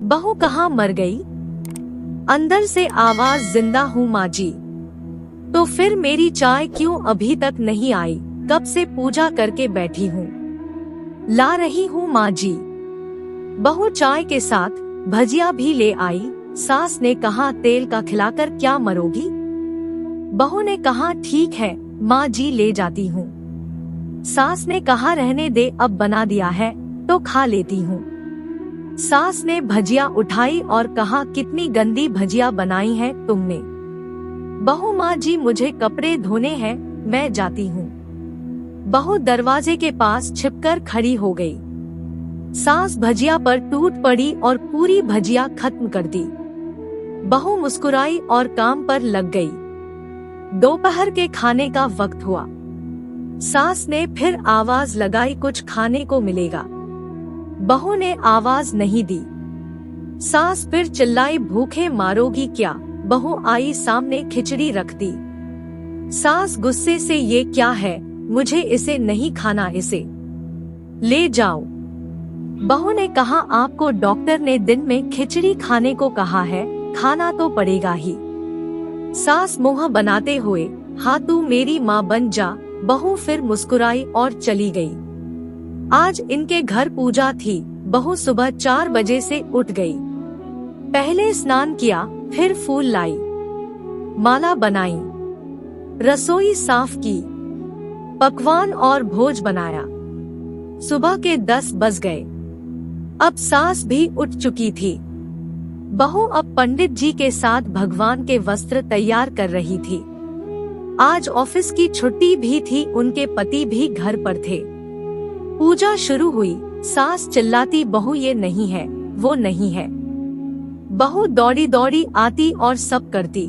बहू कहाँ मर गई? अंदर से आवाज, जिंदा हूँ माँ जी। तो फिर मेरी चाय क्यों अभी तक नहीं आई? कब से पूजा करके बैठी हूँ, ला रही हूँ माँ जी। बहू चाय के साथ भजिया भी ले आई। सास ने कहा, तेल का खिलाकर क्या मरोगी? बहू ने कहा, ठीक है माँ जी, ले जाती हूँ। सास ने कहा, रहने दे, अब बना दिया है तो खा लेती हूँ। सास ने भजिया उठाई और कहा, कितनी गंदी भजिया बनाई है तुमने। बहू, माँ जी मुझे कपड़े धोने हैं, मैं जाती हूँ। बहू दरवाजे के पास छिपकर खड़ी हो गई। सास भजिया पर टूट पड़ी और पूरी भजिया खत्म कर दी। बहू मुस्कुराई और काम पर लग गई। दोपहर के खाने का वक्त हुआ। सास ने फिर आवाज लगाई, कुछ खाने को मिलेगा। बहू ने आवाज नहीं दी। सास फिर चिल्लाई, भूखे मारोगी क्या? बहू आई सामने, खिचड़ी रख दी। सास गुस्से से, ये क्या है? मुझे इसे नहीं खाना, इसे ले जाओ। बहू ने कहा, आपको डॉक्टर ने दिन में खिचड़ी खाने को कहा है, खाना तो पड़ेगा ही। सास मुंह बनाते हुए, हाँ तू मेरी माँ बन जा। बहू फिर मुस्कुराई और चली गई। आज इनके घर पूजा थी। बहू सुबह 4 बजे से उठ गई। पहले स्नान किया, फिर फूल लाई, माला बनाई, रसोई साफ की, पकवान और भोज बनाया। सुबह के 10 बज गए। अब सास भी उठ चुकी थी। बहू अब पंडित जी के साथ भगवान के वस्त्र तैयार कर रही थी। आज ऑफिस की छुट्टी भी थी, उनके पति भी घर पर थे। पूजा शुरू हुई। सास चिल्लाती, बहू ये नहीं है, वो नहीं है। बहू दौड़ी दौड़ी आती और सब करती।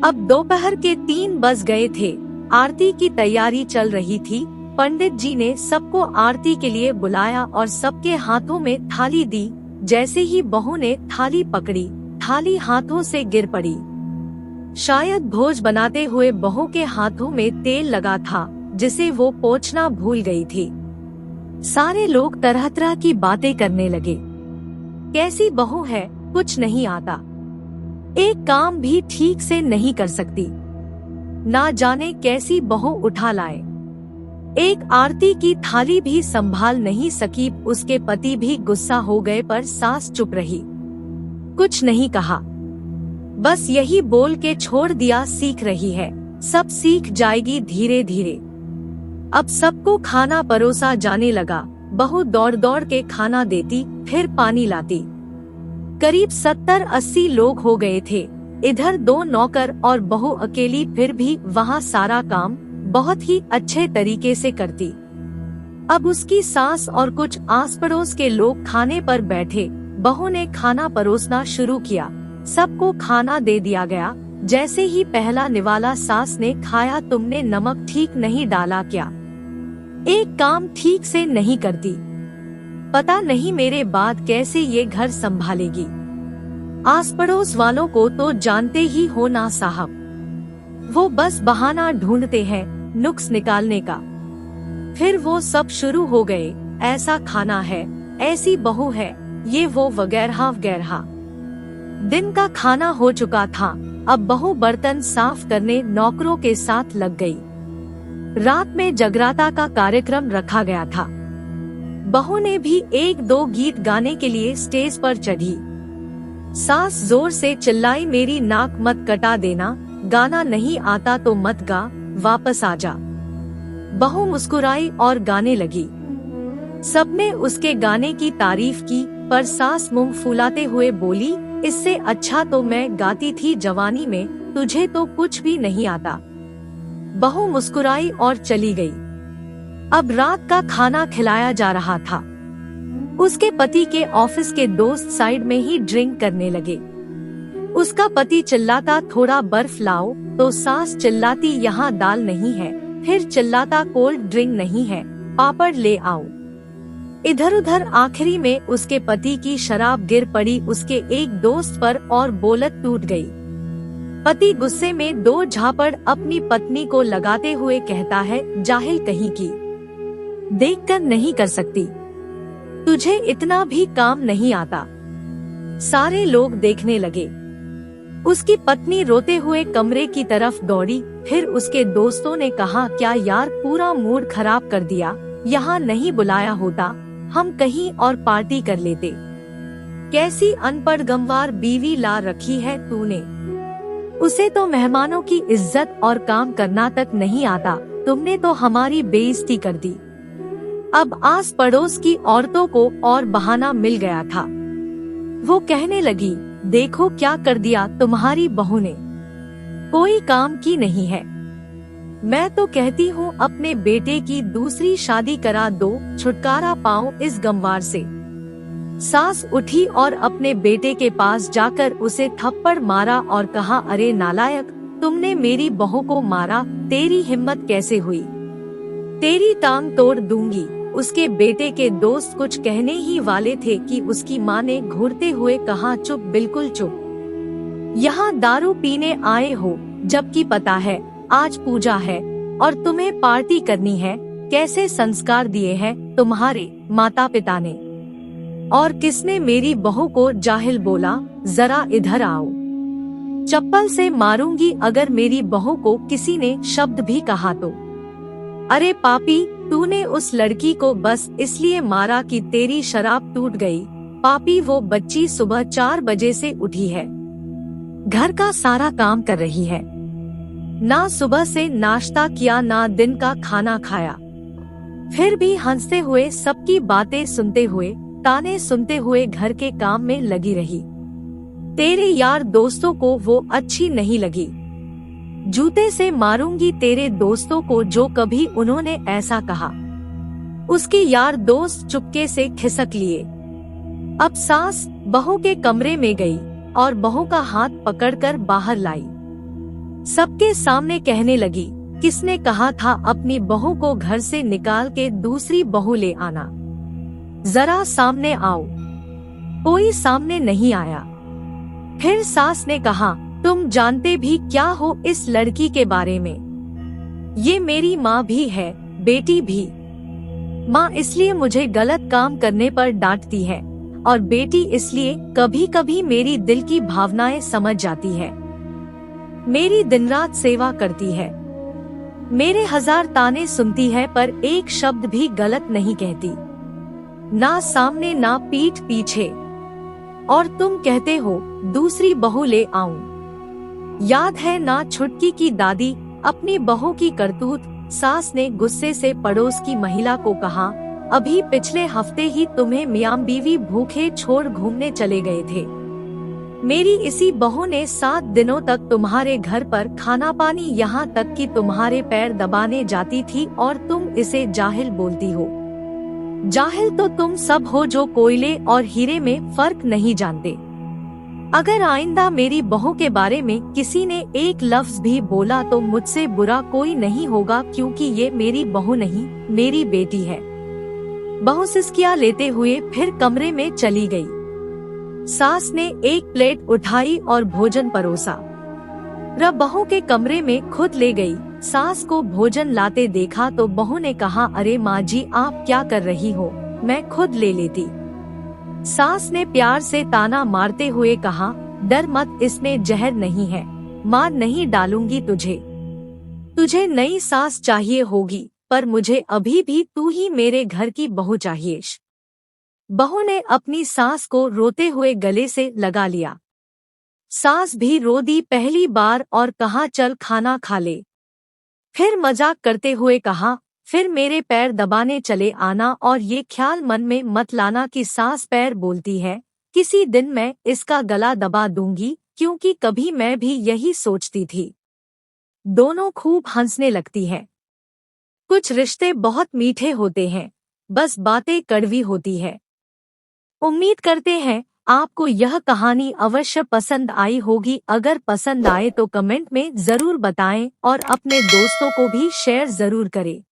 अब दोपहर के 3 बज गए थे। आरती की तैयारी चल रही थी। पंडित जी ने सबको आरती के लिए बुलाया और सबके हाथों में थाली दी। जैसे ही बहू ने थाली पकड़ी, थाली हाथों से गिर पड़ी। शायद भोज बनाते हुए बहू के हाथों में तेल लगा था, जिसे वो पोंछना भूल गई थी। सारे लोग तरह तरह की बातें करने लगे। कैसी बहू है, कुछ नहीं आता, एक काम भी ठीक से नहीं कर सकती, ना जाने कैसी बहू उठा लाए। एक आरती की थाली भी संभाल नहीं सकी। उसके पति भी गुस्सा हो गए, पर सास चुप रही, कुछ नहीं कहा, बस यही बोल के छोड़ दिया, सीख रही है, सब सीख जाएगी धीरे धीरे। अब सबको खाना परोसा जाने लगा। बहू दौड़ दौड़ के खाना देती, फिर पानी लाती। करीब 70-80 लोग हो गए थे। इधर 2 नौकर और बहू अकेली, फिर भी वहाँ सारा काम बहुत ही अच्छे तरीके से करती। अब उसकी सास और कुछ आस पड़ोस के लोग खाने पर बैठे। बहू ने खाना परोसना शुरू किया। सबको खाना दे दिया गया। जैसे ही पहला निवाला सास ने खाया, तुमने नमक ठीक नहीं डाला क्या? एक काम ठीक से नहीं करती, पता नहीं मेरे बाद कैसे ये घर संभालेगी। आस पड़ोस वालों को तो जानते ही हो ना साहब, वो बस बहाना ढूंढते हैं नुक्स निकालने का। फिर वो सब शुरू हो गए, ऐसा खाना है, ऐसी बहू है, ये वो वगैरह वगैरह। दिन का खाना हो चुका था। अब बहू बर्तन साफ करने नौकरों के साथ लग गई। रात में जगराता का कार्यक्रम रखा गया था। बहू ने भी 1-2 गीत गाने के लिए स्टेज पर चढ़ी। सास जोर से चिल्लाई, मेरी नाक मत कटा देना, गाना नहीं आता तो मत गा, वापस आ जा। बहू मुस्कुराई और गाने लगी। सबने उसके गाने की तारीफ की, पर सास मुंह फुलाते हुए बोली, इससे अच्छा तो मैं गाती थी जवानी में, तुझे तो कुछ भी नहीं आता। बहू मुस्कुराई और चली गई। अब रात का खाना खिलाया जा रहा था। उसके पति के ऑफिस के दोस्त साइड में ही ड्रिंक करने लगे। उसका पति चिल्लाता, थोड़ा बर्फ लाओ, तो सास चिल्लाती, यहाँ दाल नहीं है। फिर चिल्लाता, कोल्ड ड्रिंक नहीं है, पापड़ ले आओ। इधर उधर आखिरी में उसके पति की शराब गिर पड़ी उसके एक दोस्त पर और बोलत टूट गई। पति गुस्से में 2 झापड़ अपनी पत्नी को लगाते हुए कहता है, जाहिल कहीं की, देखकर नहीं कर सकती, तुझे इतना भी काम नहीं आता। सारे लोग देखने लगे। उसकी पत्नी रोते हुए कमरे की तरफ दौड़ी। फिर उसके दोस्तों ने कहा, क्या यार, पूरा मूड खराब कर दिया, यहाँ नहीं बुलाया होता, हम कहीं और पार्टी कर लेते। कैसी अनपढ़ गंवार बीवी ला रखी है तूने, उसे तो मेहमानों की इज्जत और काम करना तक नहीं आता, तुमने तो हमारी बेइज्जती कर दी। अब आस पड़ोस की औरतों को और बहाना मिल गया था। वो कहने लगी, देखो क्या कर दिया तुम्हारी बहू ने, कोई काम की नहीं है। मैं तो कहती हूँ अपने बेटे की दूसरी शादी करा दो, छुटकारा पाओ इस गंवार से। सास उठी और अपने बेटे के पास जाकर उसे थप्पड़ मारा और कहा, अरे नालायक, तुमने मेरी बहू को मारा, तेरी हिम्मत कैसे हुई, तेरी टांग तोड़ दूंगी। उसके बेटे के दोस्त कुछ कहने ही वाले थे कि उसकी माँ ने घूरते हुए कहा, चुप, बिल्कुल चुप, यहाँ दारू पीने आए हो, जबकि पता है आज पूजा है और तुम्हें पार्टी करनी है। कैसे संस्कार दिए हैं तुम्हारे माता पिता ने, और किसने मेरी बहू को जाहिल बोला, जरा इधर आओ, चप्पल से मारूंगी अगर मेरी बहू को किसी ने शब्द भी कहा तो। अरे पापी, तूने उस लड़की को बस इसलिए मारा कि तेरी शराब टूट गई। पापी, वो बच्ची सुबह 4 बजे से उठी है, घर का सारा काम कर रही है, ना सुबह से नाश्ता किया ना दिन का खाना खाया, फिर भी हंसते हुए सबकी बातें सुनते हुए, ताने सुनते हुए घर के काम में लगी रही। तेरे यार दोस्तों को वो अच्छी नहीं लगी, जूते से मारूंगी तेरे दोस्तों को जो कभी उन्होंने ऐसा कहा। उसके यार दोस्त चुपके से खिसक लिए। अब सास बहू के कमरे में गई और बहू का हाथ पकड़कर बाहर लाई। सबके सामने कहने लगी, किसने कहा था अपनी बहू को घर से निकाल के दूसरी बहू ले आना, जरा सामने आओ। कोई सामने नहीं आया। फिर सास ने कहा, तुम जानते भी क्या हो इस लड़की के बारे में, ये मेरी माँ भी है, बेटी भी। माँ इसलिए मुझे गलत काम करने पर डांटती है और बेटी इसलिए कभी कभी मेरी दिल की भावनाएं समझ जाती है, मेरी दिन रात सेवा करती है, मेरे 1000 ताने सुनती है पर एक शब्द भी गलत नहीं कहती, ना सामने ना पीठ पीछे। और तुम कहते हो दूसरी बहू ले आऊं। याद है ना छुटकी की दादी अपनी बहू की करतूत। सास ने गुस्से से पड़ोस की महिला को कहा, अभी पिछले हफ्ते ही तुम्हें मियां बीवी भूखे छोड़ घूमने चले गए थे। मेरी इसी बहू ने 7 दिनों तक तुम्हारे घर पर खाना पानी, यहाँ तक कि तुम्हारे पैर दबाने जाती थी और तुम इसे जाहिल बोलती हो। जाहिल तो तुम सब हो जो कोयले और हीरे में फर्क नहीं जानते। अगर आइंदा मेरी बहू के बारे में किसी ने एक लफ्ज भी बोला तो मुझसे बुरा कोई नहीं होगा, क्योंकि ये मेरी बहू नहीं, मेरी बेटी है। बहू सिसकियां लेते हुए फिर कमरे में चली गई। सास ने एक प्लेट उठाई और भोजन परोसा। बहू के कमरे में खुद ले गई। सास को भोजन लाते देखा तो बहू ने कहा, अरे माँ जी, आप क्या कर रही हो, मैं खुद ले लेती। सास ने प्यार से ताना मारते हुए कहा, डर मत, इसमें जहर नहीं है, मार नहीं डालूंगी तुझे। तुझे नई सास चाहिए होगी, पर मुझे अभी भी तू ही मेरे घर की बहू चाहिए। बहू ने अपनी सास को रोते हुए गले से लगा लिया। सास भी रो दी पहली बार और कहा, चल खाना खा ले। फिर मजाक करते हुए कहा, फिर मेरे पैर दबाने चले आना, और ये ख्याल मन में मत लाना कि सास पैर बोलती है, किसी दिन मैं इसका गला दबा दूंगी, क्योंकि कभी मैं भी यही सोचती थी। दोनों खूब हंसने लगती हैं। कुछ रिश्ते बहुत मीठे होते हैं, बस बातें कड़वी होती है। उम्मीद करते हैं आपको यह कहानी अवश्य पसंद आई होगी। अगर पसंद आए तो कमेंट में जरूर बताएं और अपने दोस्तों को भी शेयर जरूर करें।